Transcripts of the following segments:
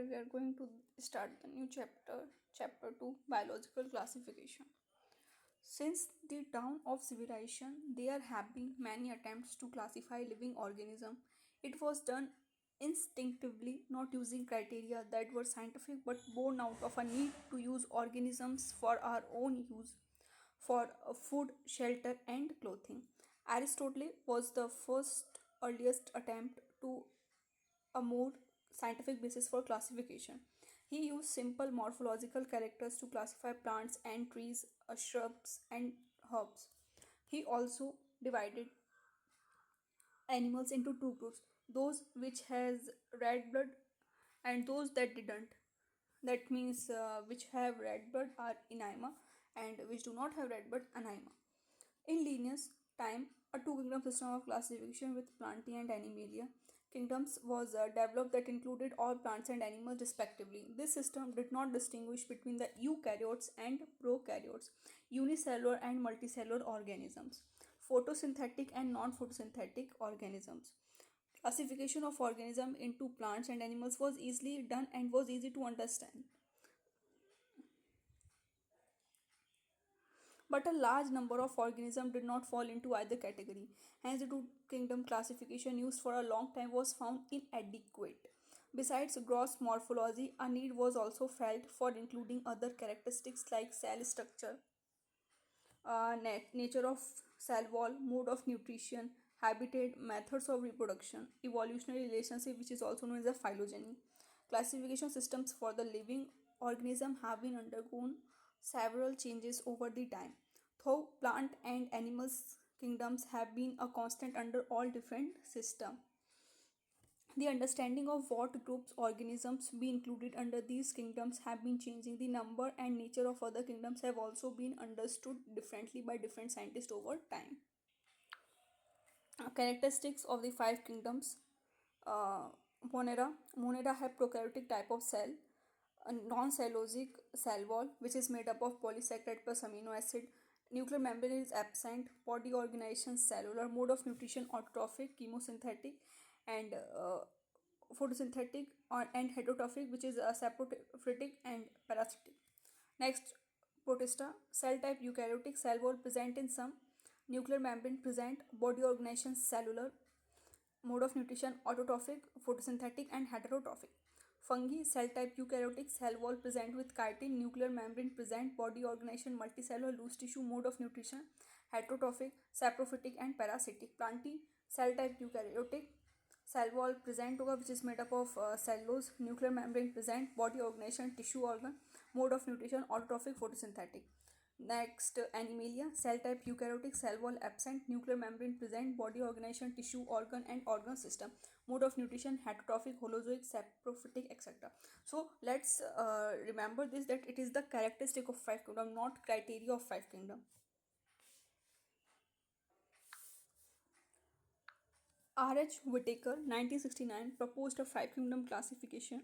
we are going to start the new chapter, chapter 2, biological classification. Since the dawn of civilization, there have been many attempts to classify living organisms. It was done instinctively, not using criteria that were scientific but born out of a need to use organisms for our own use, for food, shelter, and clothing. Aristotle was the first earliest attempt to a more scientific basis for classification. He used simple morphological characters to classify plants and trees, shrubs, and herbs. He also divided animals into two groups: those which has red blood and those that didn't. That means which have red blood are Enima and which do not have red blood Anima. In Linnaeus' time, a two-kingdom system of classification with Plantae and Animalia kingdoms was developed that included all plants and animals respectively. This system did not distinguish between the eukaryotes and prokaryotes, unicellular and multicellular organisms, photosynthetic and non-photosynthetic organisms. Classification of organisms into plants and animals was easily done and was easy to understand. But a large number of organisms did not fall into either category. Hence, the two kingdom classification used for a long time was found inadequate. Besides gross morphology, a need was also felt for including other characteristics like cell structure, nature of cell wall, mode of nutrition, habitat, methods of reproduction, evolutionary relationship, which is also known as a phylogeny. Classification systems for the living organism have been undergone several changes over the time. Though plant and animals kingdoms have been a constant under all different systems. The understanding of what groups organisms be included under these kingdoms have been changing. The number and nature of other kingdoms have also been understood differently by different scientists over time. Characteristics of the five kingdoms. uh, Monera have prokaryotic type of cell, a non-cellulosic cell wall which is made up of polysaccharide plus amino acid. Nuclear membrane is absent. Body organization cellular. Mode of nutrition autotrophic, chemosynthetic, and photosynthetic, and heterotrophic, which is saprophytic and parasitic. Next, protista cell type eukaryotic, cell wall present in some, nuclear membrane present, body organization cellular, mode of nutrition autotrophic, photosynthetic, and heterotrophic. Fungi cell type eukaryotic, cell wall present with chitin, nuclear membrane present, body organization multicellular, loose tissue, mode of nutrition heterotrophic, saprophytic, and parasitic. Plantae cell type eukaryotic, cell wall present होगा which is made up of cellulose, nuclear membrane present, body organization tissue organ, mode of nutrition autotrophic, photosynthetic. Next, animalia cell type eukaryotic, cell wall absent, nuclear membrane present, body organization tissue organ and organ system, mode of nutrition heterotrophic, holozoic, saprophytic, etc. So let's remember this, that it is the characteristic of five kingdom, not criteria of five kingdom. R.H. Whitaker, 1969, proposed a five kingdom classification.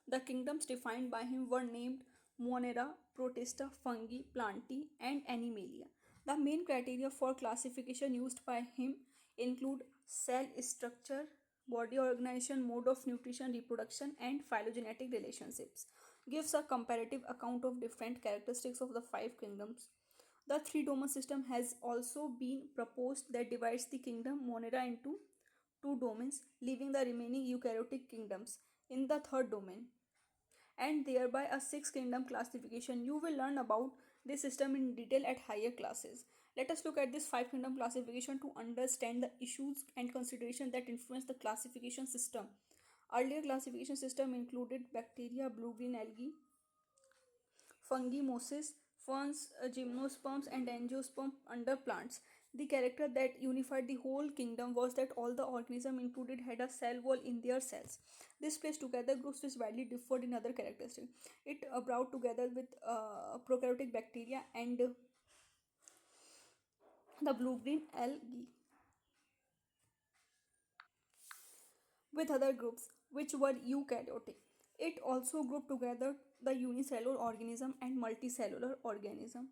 The kingdoms defined by him were named Monera, Protista, Fungi, Plantae, and Animalia. The main criteria for classification used by him include cell structure, body organization, mode of nutrition, reproduction, and phylogenetic relationships. Gives a comparative account of different characteristics of the five kingdoms. The three domain system has also been proposed that divides the kingdom Monera into two domains, leaving the remaining eukaryotic kingdoms in the third domain, and thereby a six kingdom classification. You will learn about this system in detail at higher classes. Let us look at this five kingdom classification to understand the issues and considerations that influence the classification system. Earlier classification system included bacteria, blue-green algae, fungi, mosses, ferns, gymnosperms, and angiosperms under plants. The character that unified the whole kingdom was that all the organisms included had a cell wall in their cells. This placed together groups which widely differed in other characteristics. It brought together with prokaryotic bacteria and the blue-green algae with other groups which were eukaryotic. It also grouped together the unicellular organism and multicellular organism.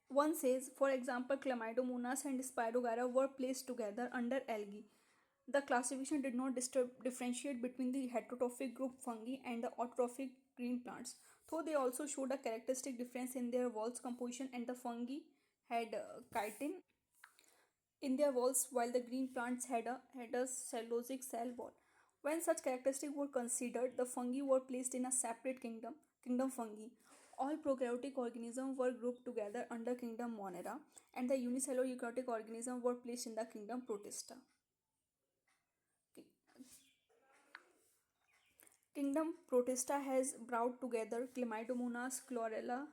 One says, for example, Chlamydomonas and Spirogyra were placed together under algae. The classification did not differentiate between the heterotrophic group fungi and the autotrophic green plants, though they also showed a characteristic difference in their walls composition, and the fungi had chitin in their walls while the green plants had a cellulosic cell wall. When such characteristics were considered, the fungi were placed in a separate kingdom, kingdom fungi. All prokaryotic organisms were grouped together under kingdom Monera, and the unicellular eukaryotic organisms were placed in the kingdom Protista. Kingdom Protista has brought together Chlamydomonas, chlorella,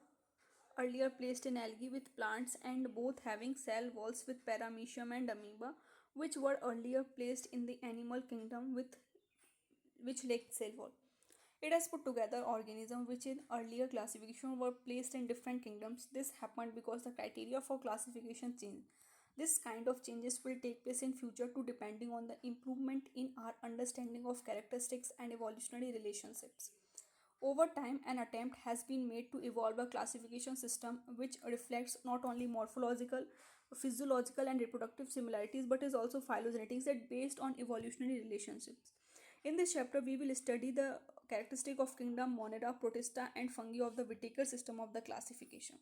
earlier placed in algae with plants, and both having cell walls with paramecium and amoeba, which were earlier placed in the animal kingdom with which lacked cell wall. It has put together organisms which in earlier classification were placed in different kingdoms. This happened because the criteria for classification changed. This kind of changes will take place in future too, depending on the improvement in our understanding of characteristics and evolutionary relationships. Over time, an attempt has been made to evolve a classification system which reflects not only morphological, physiological, and reproductive similarities but is also phylogenetics that based on evolutionary relationships. In this chapter, we will study the characteristic of kingdom Monera, Protista, and fungi of the Whittaker system of the classification.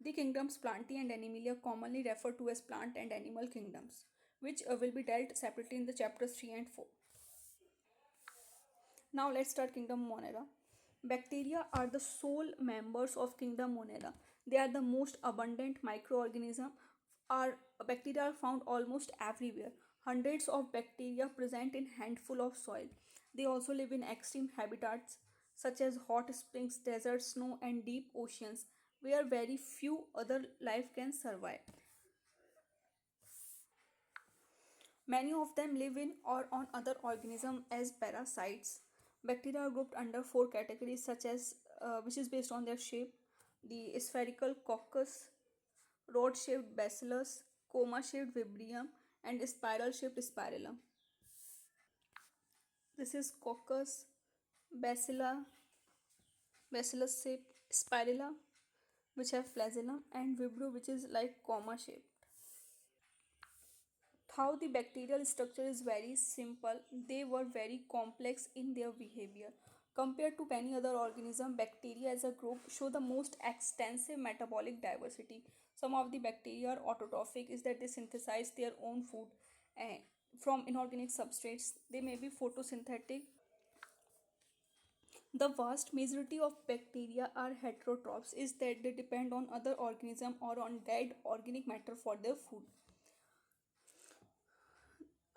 The kingdoms Plantae and Animalia commonly referred to as plant and animal kingdoms, which will be dealt separately in the chapters 3 and 4. Now let's start Kingdom Monera. Bacteria are the sole members of Kingdom Monera. They are the most abundant microorganism. Our bacteria are found almost everywhere. Hundreds of bacteria present in handful of soil. They also live in extreme habitats such as hot springs, deserts, snow, and deep oceans where very few other life can survive. Many of them live in or on other organisms as parasites. Bacteria are grouped under four categories, such as which is based on their shape: the spherical coccus, rod-shaped bacillus, coma-shaped vibrio, and spiral-shaped spirillum. This is coccus, bacilla, bacillus shaped spirilla, which have flagellum, and vibrio, which is like coma shaped. How the bacterial structure is very simple, they were very complex in their behavior. Compared to many other organisms, bacteria as a group show the most extensive metabolic diversity. Some of the bacteria are autotrophic, is that they synthesize their own food eh, from inorganic substrates. They may be photosynthetic. The vast majority of bacteria are heterotrophs, is that they depend on other organisms or on dead organic matter for their food.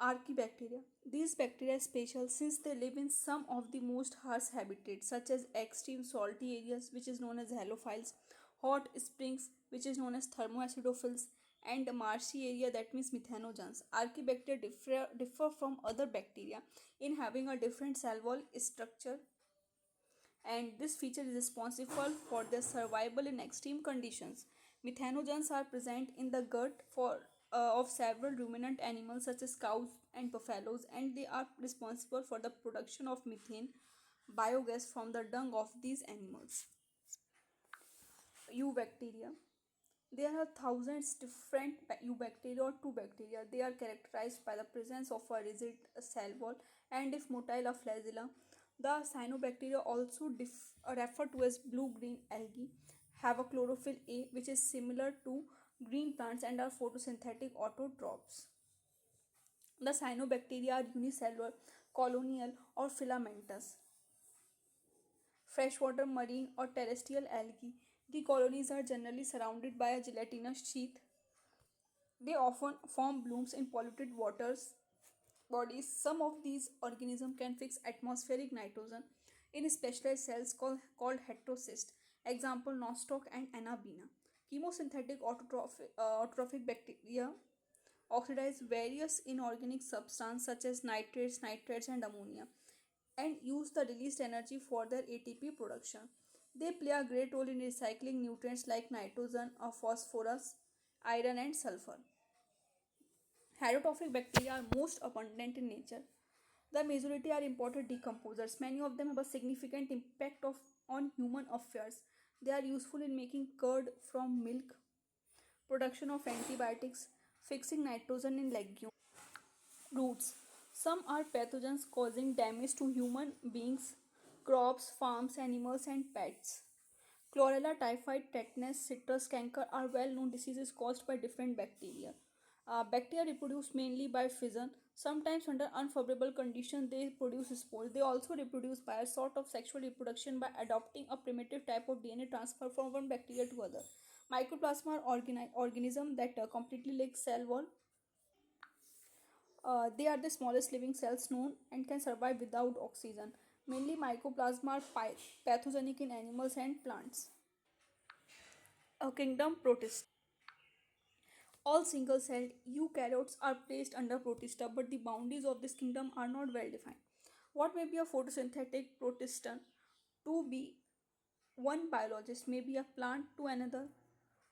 Archaebacteria. These bacteria are special since they live in some of the most harsh habitats, such as extreme salty areas, which is known as halophiles, hot springs, which is known as thermoacidophils, and marshy area, that means methanogens. Archaebacteria differ from other bacteria in having a different cell wall structure, and this feature is responsible for their survival in extreme conditions. Methanogens are present in the gut of several ruminant animals such as cows and buffaloes, and they are responsible for the production of methane biogas from the dung of these animals. Eubacteria. There are thousands different eubacteria or two bacteria. They are characterized by the presence of a rigid cell wall and if motile a flagella. The cyanobacteria, also referred to as blue-green algae, have a chlorophyll A which is similar to green plants and are photosynthetic autotrophs. The cyanobacteria are unicellular, colonial, or filamentous. Freshwater, marine, or terrestrial algae. The colonies are generally surrounded by a gelatinous sheath. They often form blooms in polluted waters bodies. Some of these organisms can fix atmospheric nitrogen in specialized cells called heterocysts. Example: Nostoc and Anabina. Chemosynthetic autotrophic bacteria oxidize various inorganic substances such as nitrates, nitrites, and ammonia and use the released energy for their ATP production. They play a great role in recycling nutrients like nitrogen, or phosphorus, iron, and sulfur. Heterotrophic bacteria are most abundant in nature. The majority are important decomposers. Many of them have a significant impact on human affairs. They are useful in making curd from milk, production of antibiotics, fixing nitrogen in legumes, roots. Some are pathogens causing damage to human beings, crops, farms, animals, and pets. Chlorella, typhoid, tetanus, citrus canker are well known diseases caused by different bacteria. Bacteria reproduce mainly by fission. Sometimes, under unfavorable conditions, they produce spores. They also reproduce by a sort of sexual reproduction by adopting a primitive type of DNA transfer from one bacteria to other. Mycoplasma are organisms that completely lack cell wall. They are the smallest living cells known and can survive without oxygen. Mainly, mycoplasma are pathogenic in animals and plants. Kingdom Protista. All single-celled eukaryotes are placed under Protista, but the boundaries of this kingdom are not well defined. What may be a photosynthetic protistan? To be one biologist may be a plant to another.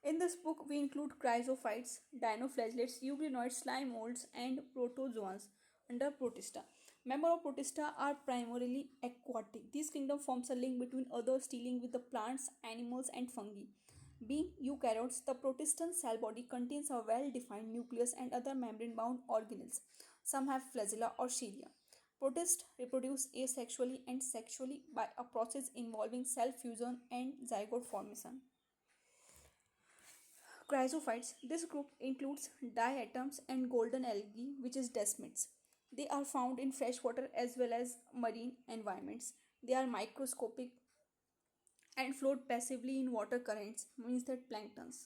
In this book, we include chrysophytes, dinoflagellates, euglenoids, slime molds, and protozoans under Protista. Members of Protista are primarily aquatic. This kingdom forms a link between others dealing with the plants, animals, and fungi. Being eukaryotes, the Protistan cell body contains a well-defined nucleus and other membrane-bound organelles. Some have flagella or cilia. Protists reproduce asexually and sexually by a process involving cell fusion and zygote formation. Chrysophytes. This group includes diatoms and golden algae, which is desmids. They are found in freshwater as well as marine environments. They are microscopic and float passively in water currents, means that planktons.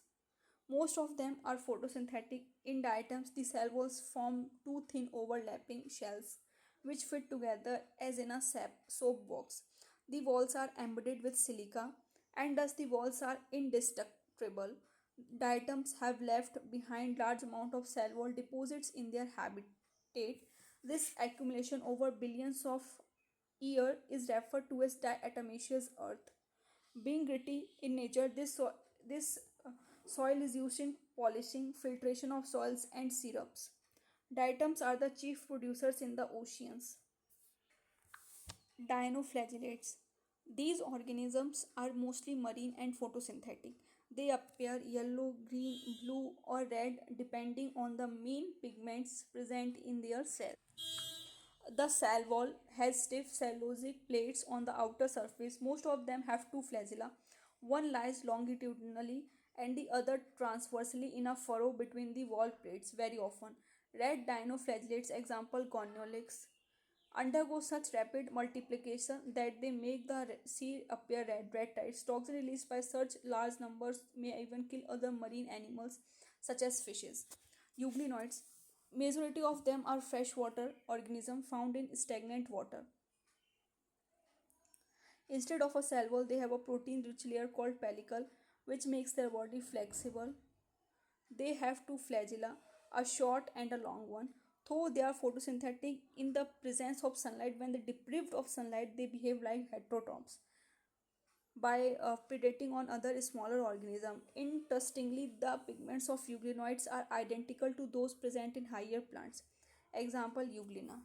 Most of them are photosynthetic. In diatoms, the cell walls form two thin overlapping shells which fit together as in a soap box. The walls are embedded with silica and thus the walls are indestructible. Diatoms have left behind large amount of cell wall deposits in their habitat. This accumulation over billions of years is referred to as diatomaceous earth. Being gritty in nature, this soil is used in polishing, filtration of soils, and syrups. Diatoms are the chief producers in the oceans. Dinoflagellates. These organisms are mostly marine and photosynthetic. They appear yellow, green, blue, or red depending on the main pigments present in their cell. The cell wall has stiff cellulosic plates on the outer surface. Most of them have two flagella. One lies longitudinally and the other transversely in a furrow between the wall plates very often. Red dinoflagellates, example goniolix, undergo such rapid multiplication that they make the sea appear red. Red tides. Toxin released by such large numbers may even kill other marine animals such as fishes. Euglenoids. Majority of them are freshwater organisms found in stagnant water. Instead of a cell wall, they have a protein-rich layer called pellicle, which makes their body flexible. They have two flagella, a short and a long one. Though they are photosynthetic in the presence of sunlight, when they deprived of sunlight, they behave like heterotrophs by predating on other smaller organisms. Interestingly, the pigments of euglenoids are identical to those present in higher plants. Example Euglena.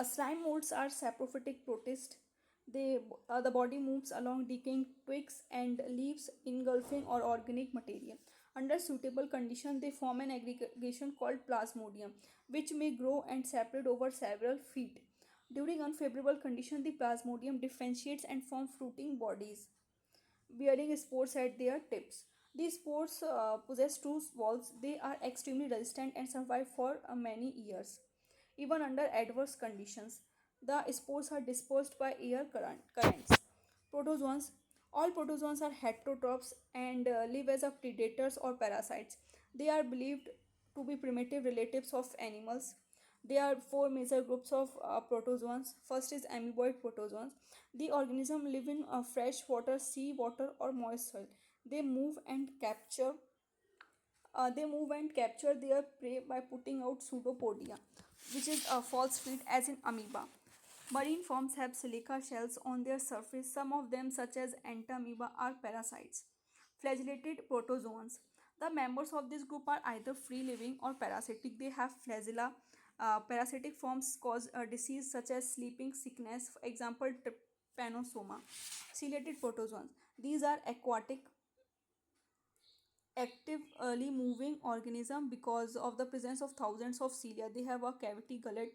Slime molds are saprophytic protists. The body moves along decaying twigs and leaves, engulfing or organic material. Under suitable conditions, they form an aggregation called plasmodium, which may grow and separate over several feet. During unfavorable conditions, the plasmodium differentiates and forms fruiting bodies bearing spores at their tips. These spores possess two walls. They are extremely resistant and survive for many years, even under adverse conditions. The spores are dispersed by air currents. Protozoans. All protozoans are heterotrophs and live as a predators or parasites. They are believed to be primitive relatives of animals. There are four major groups of protozoans. First is amoeboid protozoans. The organism live in fresh water, sea water, or moist soil. They move and capture. They move and capture their prey by putting out pseudopodia, which is a false feet, as in amoeba. Marine forms have silica shells on their surface. Some of them, such as entamoeba, are parasites. Flagellated protozoans. The members of this group are either free living or parasitic. They have flagella. Parasitic forms cause a disease such as sleeping sickness, for example, trypanosoma. Ciliated protozoans. These are aquatic actively moving organism because of the presence of thousands of cilia. They have a cavity gullet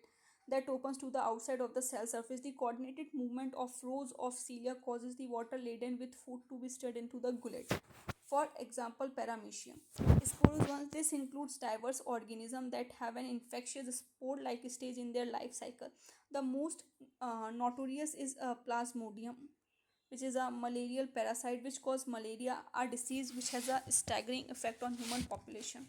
that opens to the outside of the cell surface. The coordinated movement of rows of cilia causes the water laden with food to be stirred into the gullet. For example, paramecium. Sporozoans, this includes diverse organisms that have an infectious spore-like stage in their life cycle. The most notorious is Plasmodium, which is a malarial parasite which causes malaria, a disease which has a staggering effect on human population.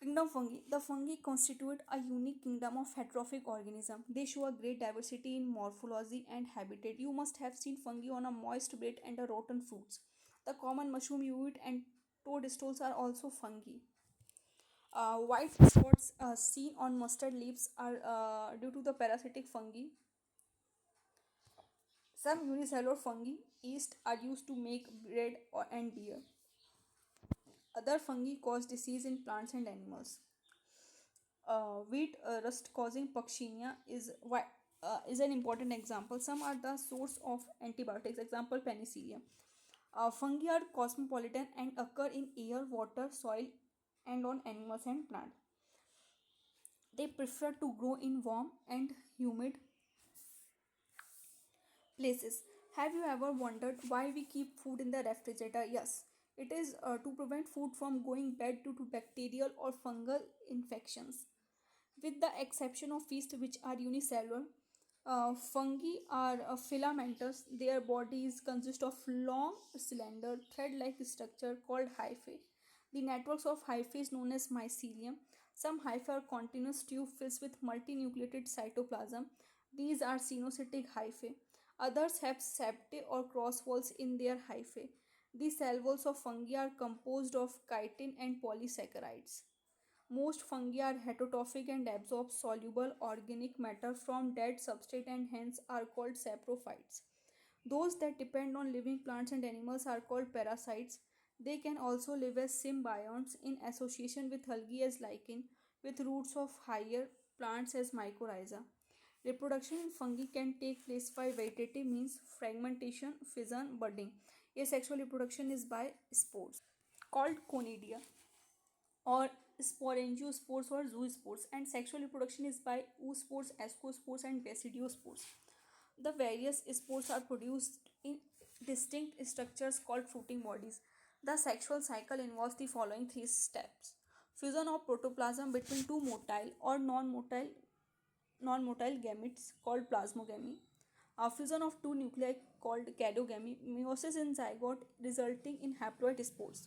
Kingdom fungi. The fungi constitute a unique kingdom of heterotrophic organisms. They show a great diversity in morphology and habitat. You must have seen fungi on a moist bread and a rotten fruits. The common mushroom you eat and toadstools are also fungi. White spots seen on mustard leaves are due to the parasitic fungi. Some unicellular fungi yeast are used to make bread and beer. Other fungi cause disease in plants and animals. Wheat rust causing Puccinia is an important example. Some are the source of antibiotics. Example, penicillium. Fungi are cosmopolitan and occur in air, water, soil, and on animals and plants. They prefer to grow in warm and humid places. Have you ever wondered why we keep food in the refrigerator? Yes, it is to prevent food from going bad due to bacterial or fungal infections. With the exception of yeast, which are unicellular, fungi are filamentous. Their bodies consist of long, cylinder, thread-like structure called hyphae. The networks of hyphae is known as mycelium. Some hyphae are continuous tube filled with multinucleated cytoplasm. These are cenocytic hyphae. Others have septae or cross walls in their hyphae. The cell walls of fungi are composed of chitin and polysaccharides. Most fungi are heterotrophic and absorb soluble organic matter from dead substrate and hence are called saprophytes. Those that depend on living plants and animals are called parasites. They can also live as symbionts in association with algae as lichen, with roots of higher plants as mycorrhiza. Reproduction in fungi can take place by vegetative means, fragmentation, fission, budding. Asexual reproduction is by spores called conidia or sporangiospores or zoospores, and sexual reproduction is by oospores, ascospores, and basidiospores. The various spores are produced in distinct structures called fruiting bodies. The sexual cycle involves the following three steps: fusion of protoplasm between two motile or non-motile gametes called plasmogamy, a fusion of two nuclei called cadogamy, meiosis in zygote resulting in haploid spores.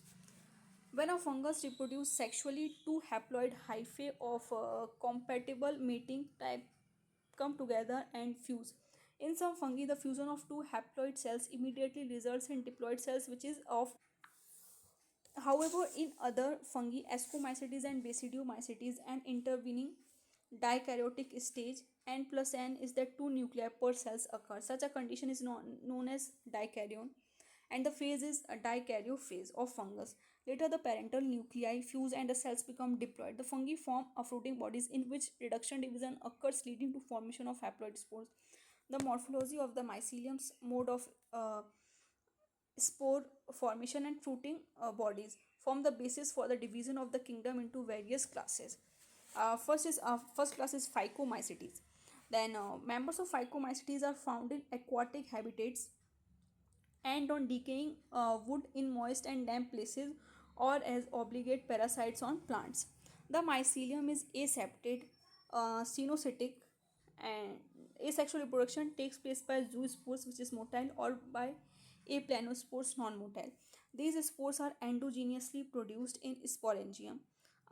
When a fungus reproduces sexually, two haploid hyphae of compatible mating type come together and fuse. In some fungi, the fusion of two haploid cells immediately results in diploid cells, which is of. However, in other fungi, Ascomycetes and Basidiomycetes, an intervening dikaryotic stage n plus n is that two nuclei per cells occur. Such a condition is known as dikaryon, and the phase is a dikaryophase of fungus. Later, the parental nuclei fuse and the cells become diploid. The fungi form a fruiting bodies in which reduction division occurs, leading to formation of haploid spores. The morphology of the mycelium's mode of spore formation and fruiting bodies form the basis for the division of the kingdom into various classes. First class is Phycomycetes. Then members of Phycomycetes are found in aquatic habitats and on decaying wood in moist and damp places or as obligate parasites on plants. The mycelium is aseptate, cenocytic, and asexual reproduction takes place by zoospores, which is motile, or by aplanospores, non-motile. These spores are endogenously produced in sporangium.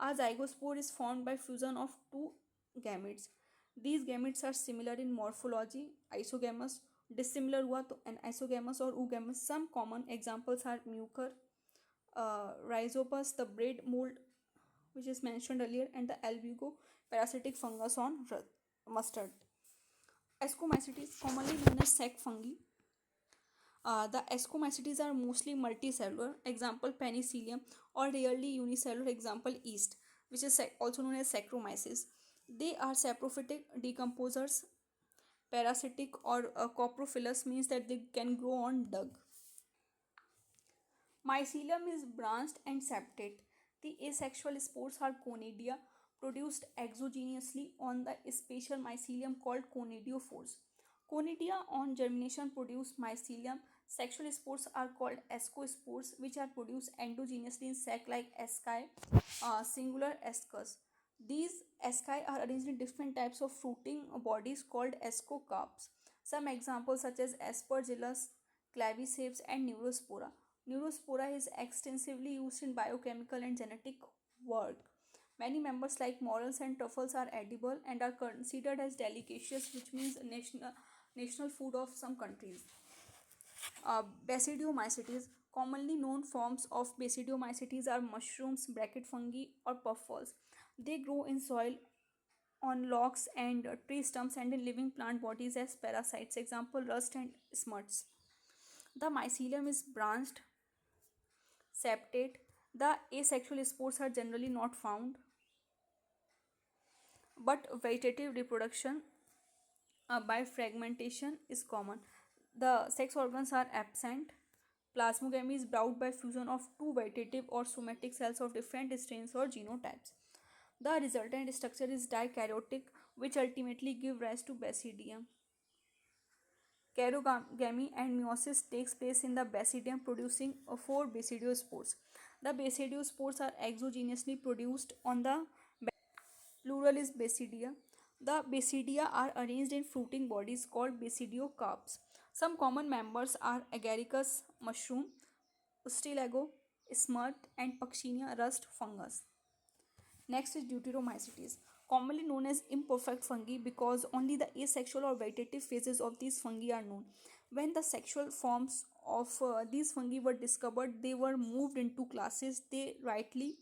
A zygospore is formed by fusion of two gametes. These gametes are similar in morphology, isogamous, dissimilar हुआ तो anisogamy और oogamous. Some common examples are mucor, rhizopus, the bread mold which is mentioned earlier, and the albugo parasitic fungus on mustard. Ascomycetes, commonly known as sac fungi. The Ascomycetes are mostly multicellular, example penicillium, or rarely unicellular, example yeast, which is also known as Saccharomyces. They are saprophytic decomposers. Parasitic or coprophilous means that they can grow on dung. Mycelium is branched and septate. The asexual spores are conidia, produced exogenously on the special mycelium called conidiophores. Conidia on germination produce mycelium. Sexual spores are called ascospores, which are produced endogenously in sac like asci, singular ascus. These asci are arranged in different types of fruiting bodies called ascocarps. Some examples such as Aspergillus, claviceps, and Neurospora. Neurospora is extensively used in biochemical and genetic work. Many members like morels and truffles are edible and are considered as delicacies, which means national food of some countries. Basidiomycetes. Commonly known forms of basidiomycetes are mushrooms, bracket fungi, or puffballs. They grow in soil, on logs and tree stumps, and in living plant bodies as parasites. Example: rust and smuts. The mycelium is branched, septate. The asexual spores are generally not found, but vegetative reproduction by fragmentation is common. The sex organs are absent. Plasmogamy is brought by fusion of two vegetative or somatic cells of different strains or genotypes. The resultant structure is dikaryotic, which ultimately give rise to basidium. Karyogammy and meiosis takes place in the basidium, producing four basidiospores. The basidiospores are exogenously produced on the plural is basidia. The basidia are arranged in fruiting bodies called basidiocarps. Some common members are agaricus mushroom, Ustilago, smut, and Puccinia rust fungus. Next is Deuteromycetes, commonly known as imperfect fungi because only the asexual or vegetative phases of these fungi are known. When the sexual forms of these fungi were discovered, they were moved into classes they rightly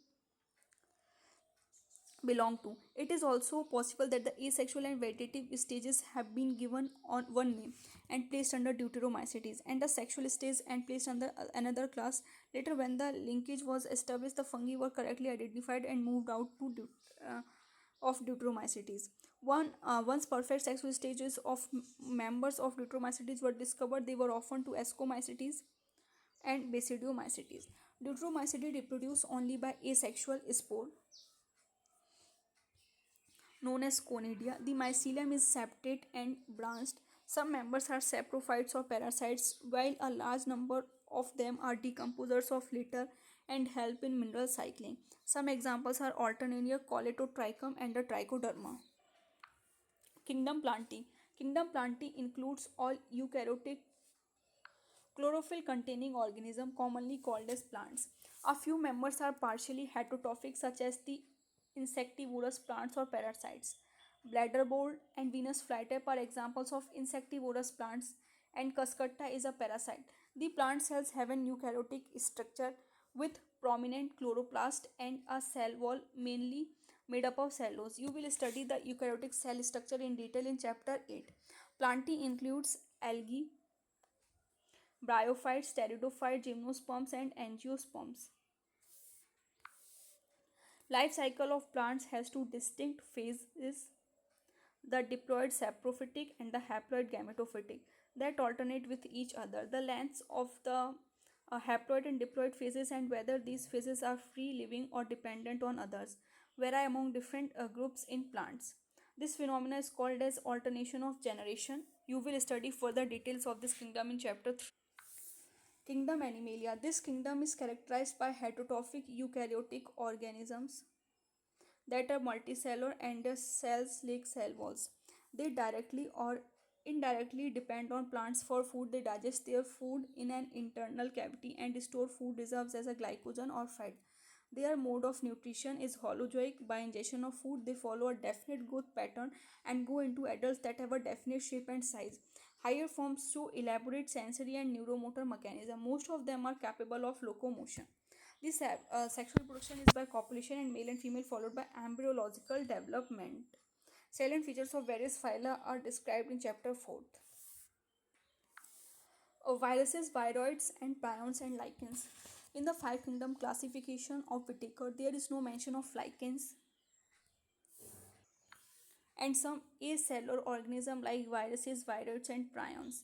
belong to. It is also possible that the asexual and vegetative stages have been given on one name and placed under Deuteromycetes, and the sexual stage and placed under another class. Later, when the linkage was established, the fungi were correctly identified and moved out to of Deuteromycetes. Once perfect sexual stages of members of Deuteromycetes were discovered, they were often to Ascomycetes and Basidiomycetes. Deuteromycetes reproduce only by asexual spore known as conidia. The mycelium is septate and branched. Some members are saprophytes or parasites, while a large number of them are decomposers of litter and help in mineral cycling. Some examples are Alternaria, Coletotrichum, and the Trichoderma. Kingdom Plantae. Kingdom Plantae includes all eukaryotic chlorophyll containing organisms commonly called as plants. A few members are partially heterotrophic, such as the insectivorous plants or parasites. Bladderboard and Venus flytrap are examples of insectivorous plants, and Cuscuta is a parasite. The plant cells have an eukaryotic structure with prominent chloroplast and a cell wall mainly made up of cellulose. You will study the eukaryotic cell structure in detail in chapter 8. Plantae includes algae, bryophytes, pteridophytes, gymnosperms, and angiosperms. Life cycle of plants has two distinct phases: the diploid saprophytic and the haploid gametophytic, that alternate with each other. The lengths of the haploid and diploid phases and whether these phases are free living or dependent on others vary among different groups in plants. This phenomenon is called as alternation of generation. You will study further details of this kingdom in chapter 3. Kingdom Animalia. This kingdom is characterized by heterotrophic eukaryotic organisms that are multicellular and their cells like cell walls. They directly or indirectly depend on plants for food. They digest their food in an internal cavity and store food reserves as a glycogen or fat. Their mode of nutrition is holozoic. By ingestion of food, they follow a definite growth pattern and go into adults that have a definite shape and size. Higher forms show elaborate sensory and neuromotor mechanism. Most of them are capable of locomotion. This sexual reproduction is by copulation and male and female followed by embryological development. Salient features of various phyla are described in chapter 4. Viruses, viroids, and prions and lichens. In the five kingdom classification of Whitaker, there is no mention of lichens and some acellular organisms like viruses, viroids, and prions.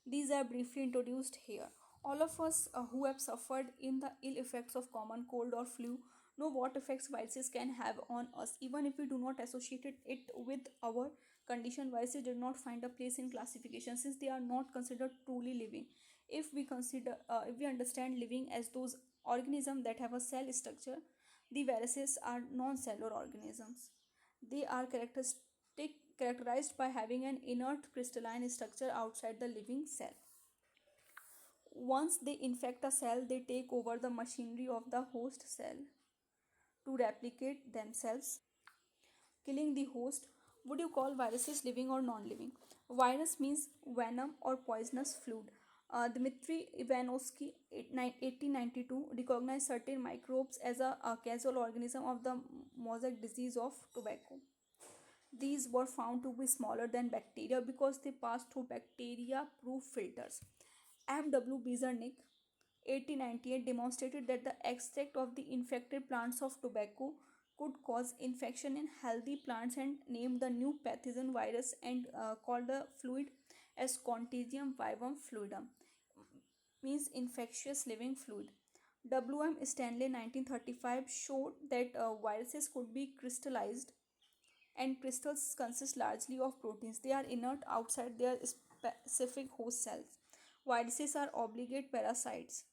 These are briefly introduced here. All of us who have suffered in the ill effects of common cold or flu know what effects viruses can have on us. Even if we do not associate it with our condition, viruses did not find a place in classification since they are not considered truly living. If we understand living as those organisms that have a cell structure, the viruses are non-cellular organisms. They are characterized by having an inert crystalline structure outside the living cell. Once they infect a cell, they take over the machinery of the host cell to replicate themselves, killing the host. Would you call viruses living or non living? Virus means venom or poisonous fluid. Dmitry Ivanovsky, 1892, recognized certain microbes as a causal organism of the mosaic disease of tobacco. These were found to be smaller than bacteria because they pass through bacteria proof filters. F.W. Bezernik, 1898, demonstrated that the extract of the infected plants of tobacco could cause infection in healthy plants and named the new pathogen virus and called the fluid as Contagium vivum fluidum, means infectious living fluid. W.M. Stanley 1935 showed that viruses could be crystallized and crystals consist largely of proteins. They are inert outside their specific host cells. Viruses are obligate parasites.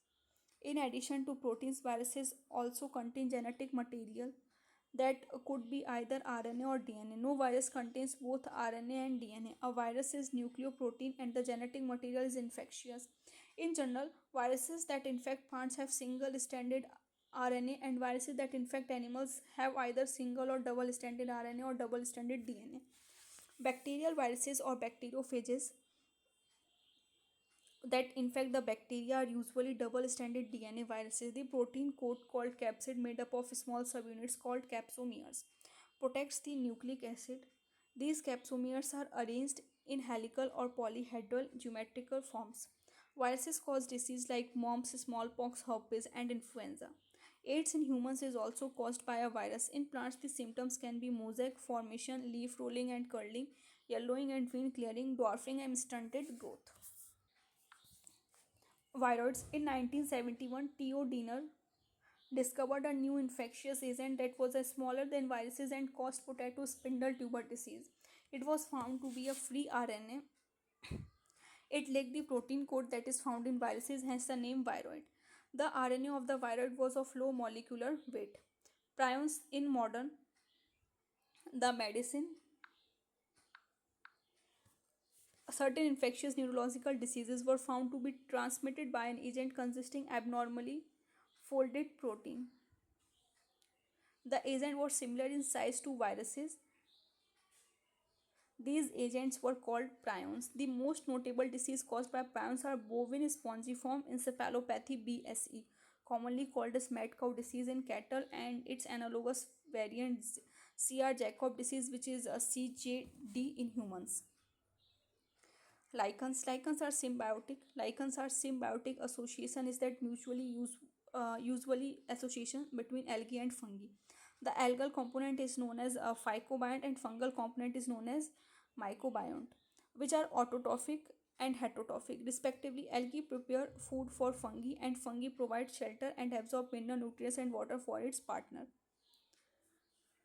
In addition to proteins, viruses also contain genetic material that could be either RNA or DNA. No virus contains both RNA and DNA. A virus is nucleoprotein and the genetic material is infectious. In general, viruses that infect plants have single stranded RNA and viruses that infect animals have either single or double stranded RNA or double stranded DNA. Bacterial viruses or bacteriophages that infect the bacteria are usually double-stranded DNA viruses. The protein coat called capsid, made up of small subunits called capsomeres, protects the nucleic acid. These capsomeres are arranged in helical or polyhedral geometrical forms. Viruses cause disease like mumps, smallpox, herpes, and influenza. AIDS in humans is also caused by a virus. In plants, the symptoms can be mosaic formation, leaf rolling and curling, yellowing and vein clearing, dwarfing, and stunted growth. Viroids. In 1971, Theo Diener discovered a new infectious agent that was smaller than viruses and caused potato spindle tuber disease. It was found to be a free RNA. It lacked the protein code that is found in viruses, hence the name viroid. The RNA of the viroid was of low molecular weight. Prions in modern the medicine. Certain infectious neurological diseases were found to be transmitted by an agent consisting abnormally folded protein. The agent was similar in size to viruses. These agents were called prions. The most notable disease caused by prions are bovine spongiform encephalopathy (BSE), commonly called as mad cow disease in cattle, and its analogous variant CR-Jacob disease, which is a CJD in humans. Lichens are symbiotic association is that usually association between algae and fungi. The algal component is known as a phycobiont and fungal component is known as mycobiont, which are autotrophic and heterotrophic respectively. Algae prepare food for fungi and fungi provide shelter and absorb mineral nutrients and water for its partner.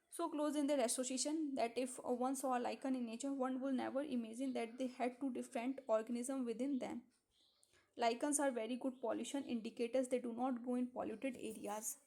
So close in their association that if one saw a lichen in nature, one will never imagine that they had two different organisms within them. Lichens are very good pollution indicators. They do not grow in polluted areas.